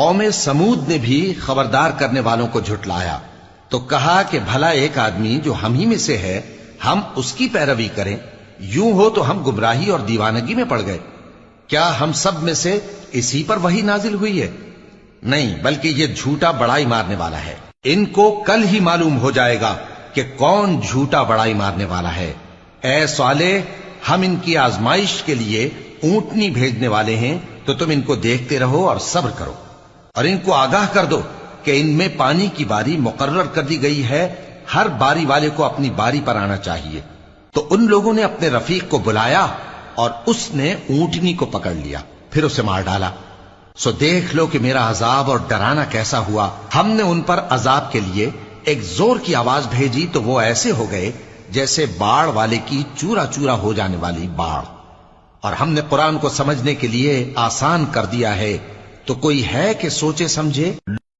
قوم سمود نے بھی خبردار کرنے والوں کو جھٹلایا تو کہا کہ بھلا ایک آدمی جو ہم ہی میں سے ہے ہم اس کی پیروی کریں، یوں ہو تو ہم گمراہی اور دیوانگی میں پڑ گئے۔ کیا ہم سب میں سے اسی پر وحی نازل ہوئی ہے؟ نہیں، بلکہ یہ جھوٹا بڑائی مارنے والا ہے۔ ان کو کل ہی معلوم ہو جائے گا کہ کون جھوٹا بڑائی مارنے والا ہے۔ اے صالح، ہم ان کی آزمائش کے لیے اونٹنی بھیجنے والے ہیں، تو تم ان کو دیکھتے رہو اور صبر کرو، اور ان کو آگاہ کر دو کہ ان میں پانی کی باری مقرر کر دی گئی ہے، ہر باری والے کو اپنی باری پر آنا چاہیے۔ تو ان لوگوں نے اپنے رفیق کو بلایا اور اس نے اونٹنی کو پکڑ لیا، پھر اسے مار ڈالا۔ سو دیکھ لو کہ میرا عذاب اور ڈرانا کیسا ہوا۔ ہم نے ان پر عذاب کے لیے ایک زور کی آواز بھیجی تو وہ ایسے ہو گئے جیسے باڑ والے کی چورا چورا ہو جانے والی باڑ۔ اور ہم نے قرآن کو سمجھنے کے لیے آسان کر دیا ہے، تو کوئی ہے کہ سوچے سمجھے؟